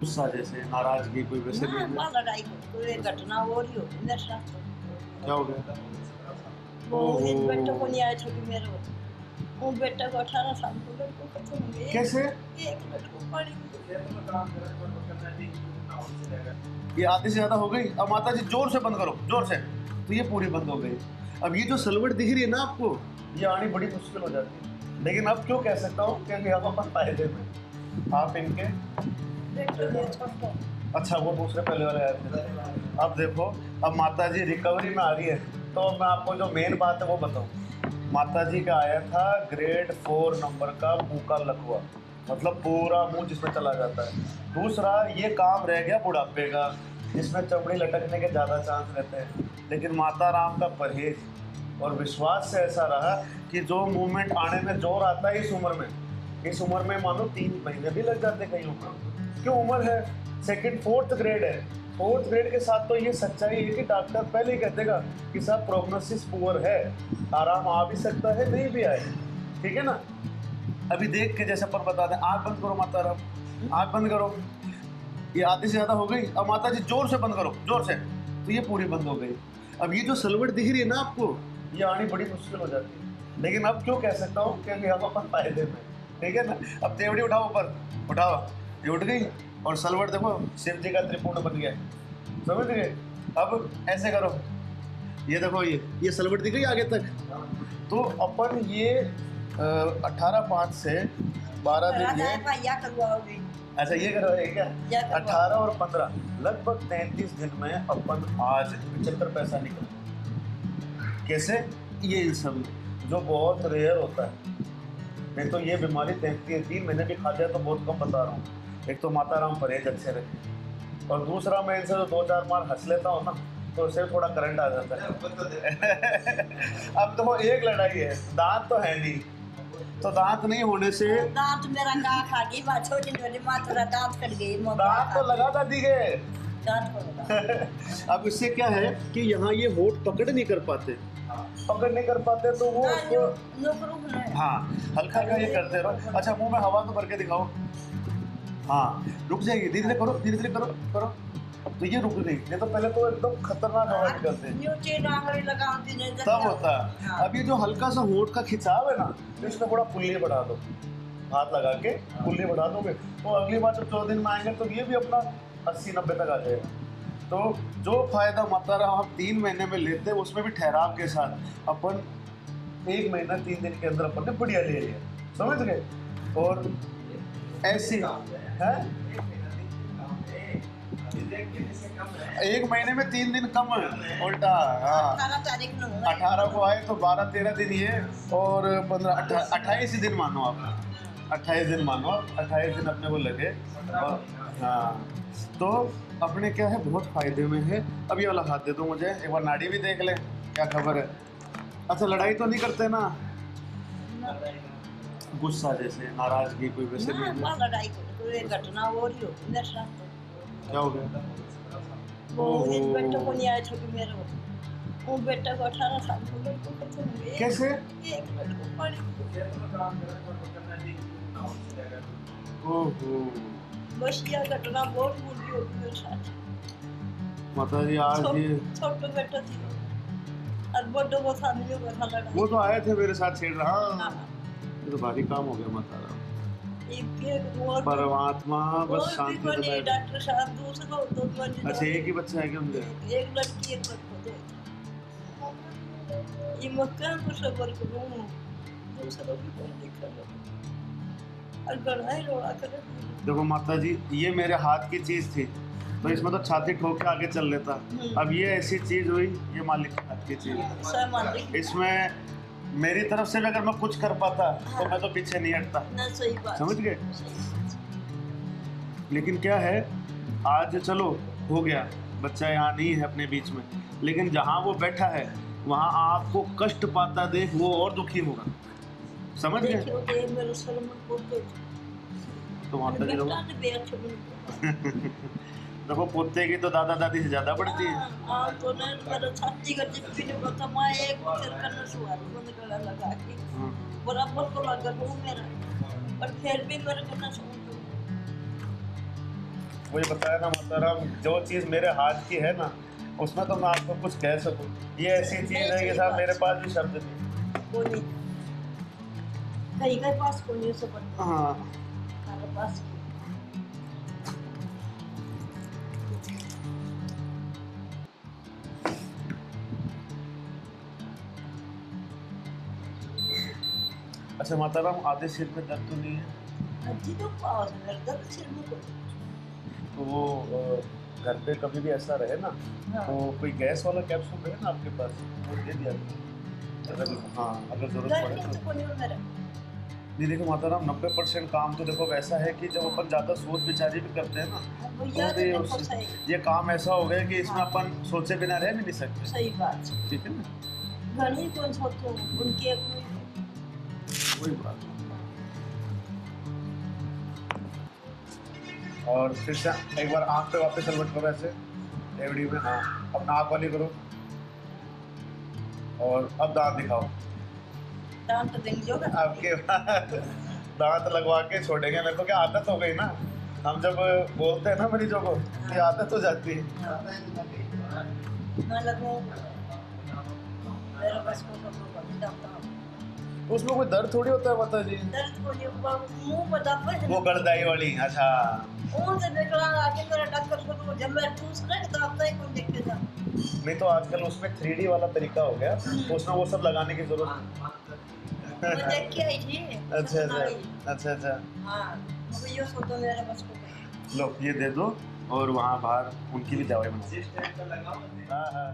गुस्सा जैसे नाराजगी कोई वैसे हाँ, नहीं माँ है? लड़ाई कोई घटना हो रही हो मेरे साथ क्या हो गया? वो ओहो। इस बेटे को नहीं आया था कि मेरे वो बेटा को 18 साल को लड़को खत्म हो गए कैसे? एक लड़को पड़ी ये आधे से ज्यादा हो गई। अब माता जी जोर से बंद करो, जोर से। तो ये पूरी बंद हो गई। अब ये जो सलवट दिख रही है ना आपको, ये आनी बड़ी मुश्किल हो जाती है। लेकिन अब क्यों कह सकता हूँ, क्योंकि आप अपन फायदे में आप इनके। बेटे को छोटा अच्छा, वो दूसरे पहले वाले आए थे। अब देखो, अब माता जी रिकवरी में आ रही है, तो मैं आपको जो मेन बात है वो बताऊँ। माता जी का आया था ग्रेड 4 नंबर का मुंह का लकवा, मतलब पूरा मुंह जिसमें चला जाता है। दूसरा, ये काम रह गया बुढ़ापे का, जिसमें चमड़ी लटकने के ज़्यादा चांस रहते हैं। लेकिन माता राम का परहेज और विश्वास से ऐसा रहा कि जो मूवमेंट आने में जोर आता है इस उम्र में मानो 3 महीने भी लग जाते कईयों को। क्यों? उम्र है, सेकंड 4th ग्रेड है। 4th ग्रेड के साथ तो ये सच्चाई है कि डॉक्टर पहले ही कह देगा कि साहब प्रोग्नोसिस पुअर है, आराम आ भी सकता है, नहीं भी आए। ठीक है ना? अभी देख के जैसे पर बता दें, आँख बंद करो माता राम, आँख बंद करो। ये आधे से ज़्यादा हो गई। अब माता जी जोर से बंद करो, जोर से। तो ये पूरी बंद हो गई। अब ये जो सलवट दिख रही है ना आपको, ये आनी बड़ी मुश्किल हो जाती है। लेकिन अब क्यों कह सकता हूँ, क्योंकि हम अपन फायदे में। ठीक है ना? अब तेवड़ी उठाओ ऊपर, उठाओ। ये उठ गई और सलवट देखो शिव जी का त्रिपुट बन गया। समझ गए? अब ऐसे करो, ये देखो, ये सलवट दिख गई आगे तक। तो अपन ये 18/5 से 12 दिन ये भैया करवाओगे अच्छा ये करोगे क्या? क्या करवा? 18 और 15 लगभग 33 दिन में अपन आज 75 पैसा निकल। कैसे? ये इन सब में जो बहुत रेयर होता है। नहीं तो ये बीमारी 3 महीने भी खा जाए तो बहुत कम बता रहा हूँ। एक तो माता राम परहेज अच्छे रखे, और दूसरा मैं इनसे जो 2-4 बार हंस लेता हूँ ना, तो उससे थोड़ा करंट आ जाता है। अब तो वो एक लड़ाई है, दांत तो है नहीं, तो दांत नहीं होने से दांत मेरा का खा गई बात छोटी छोटी मात्रा दांत कट गई दांत तो लगा था दिखे। दांत को लगा अब इससे क्या है कि यहाँ ये होठ पकड़ नहीं कर पाते, पकड़ नहीं कर पाते तो वो उसको हाँ हल्का हल्का ये करते रहो। अच्छा, मुंह में हवा तो भर के दिखाओ। हाँ, रुक जाएगी, धीरे धीरे करो, धीरे धीरे करो करो। तो ये रुक गई, नहीं तो पहले तो एकदम खतरनाक हवा निकलती है, तब होता है। अब ये जो हल्का सा होठ का खिंचाव है ना, तो इसमें थोड़ा पुल्ली बढ़ा दो, हाथ लगा के पुल्ली बढ़ा दोगे तो अगली बार जब 14 दिन में आएंगे तो ये भी अपना 80-90 तक आ जाएगा। तो जो फायदा माता राम हम 3 महीने में लेते हैं, उसमें भी ठहराव के साथ अपन 1 महीना 3 दिन के अंदर अपन ने बढ़िया ले लिया। समझ गए? और ऐसी है 1 महीने में 3 दिन कम उल्टा। हाँ, 18 को आए तो 12-13 दिन ये, और 15-28 दिन मानो आप, 28 दिन मानो आप, 28 दिन अपने को लगे। और हाँ, तो अपने क्या है, बहुत फायदे में है। अब ये वाला हाथ दे दो मुझे, एक बार नाड़ी भी देख ले क्या खबर है। अच्छा, लड़ाई तो नहीं करते ना? गुस्सा जैसे नाराजगी कोई वैसे नहीं है? लड़ाई कोई घटना हो रही हो मेरे साथ क्या हो गया? वो इस बेटे को नहीं आया था कि मेरे वो बेटा को 18 साल को लड़को खत्म हो गए कैसे? एक लड़को पड़ी ओहो, बस ये घटना बहुत बुरी हो गई मेरे साथ। माता जी आज ये छोटा बेटा थी और बड़ों को सामने बैठा लड़ा वो तो आए थे मेरे साथ छेड़ रहा। हाँ। ये तो भारी काम हो गया माता राम। एक वो परमात्मा बस भी शांति बने बनाए। डॉक्टर साहब दूसरा तो बने अच्छा, एक ही बच्चा है क्या उनके? एक लड़की एक लड़का दो ये मक्का को सबर करूं दूसरा भी कोई दिक्कत नहीं और गढ़ाई रोड़ा कर देखो माता जी, ये मेरे हाथ की चीज थी तो इसमें तो छाती ठोक के आगे चल लेता। अब ये ऐसी चीज हुई, ये मालिक के हाथ की चीज। इसमें मेरी तरफ से भी अगर मैं कुछ कर पाता तो मैं तो पीछे नहीं हटता। सही बात, समझ गए? लेकिन क्या है, आज चलो हो गया, बच्चा यहाँ नहीं है अपने बीच में, लेकिन जहाँ वो बैठा है वहाँ आपको कष्ट पाता देख वो और दुखी होगा। समझ गए? तो माता जी देखो, पोते की तो दादा दादी से ज्यादा बढ़ती है। तो मेरा छाती का चिपकी जो था मैं एक फिर करना शुरू बंद गला लगा के बराबर को लगा वो मेरा, पर फिर भी मेरे करना शुरू वही बताया ना मोहतरम, जो चीज़ मेरे हाथ की है ना उसमें तो मैं आपको कुछ कह सकूँ। ये ऐसी चीज़ है कि साहब मेरे पास भी शब्द नहीं। वो नहीं कहीं के पास को नहीं सब हाँ हमारे पास अच्छा मोहतरम, आधे सिर में दर्द तो नहीं है? अजी तो पास दर्द सिर में को तो वो घर पे कभी भी ऐसा रहे ना हाँ। तो कोई गैस वाला कैप्सूल रहे ना आपके पास, वो दे दिया करो। अगर हाँ अगर ज़रूरत पड़े दर्द तो। तो को नहीं मेरा नहीं देखो मोहतरम, 90% काम तो देखो वैसा है कि जब अपन ज़्यादा सोच विचारी भी करते हैं ना भैया तो भी तो उससे- सही ये काम ऐसा हो गया कि इसमें हाँ। अपन सोचे बिना रह भी नहीं सकते। सही बात ठीक है ना, घनी कौन सोचो उनके वही बात। और फिर से एक बार आँख पे वापस अलवट करो ऐसे एवडी में, हाँ अपना आँख वाली करो और अब दांत दिखाओ। दांत देंगे होगा आपके दांत लगवा के छोड़ेंगे, मेरे को क्या आदत हो गई ना, हम जब बोलते हैं ना मरीजों को ये आदत हो जाती है। ना लगो मेरा बस को सब लोग दांत तो उसमें कोई दर्द थोड़ी होता है माता जी? दर्द को नहीं मुंह पर दांत वो गड़दाई वाली, अच्छा मुंह से निकला आगे मेरा डॉक्टर को तो जब मैं ठूस रहा दांत ही को देख के था नहीं तो आजकल उसमें 3D वाला तरीका हो गया तो उसमें वो सब लगाने की जरूरत मैं देख के आई थी अच्छा अच्छा अच्छा अच्छा। हाँ मुझे ये सोचो मेरा बस को नहीं। लो ये दे दो और वहाँ बाहर उनकी भी दवाई बना। हाँ हाँ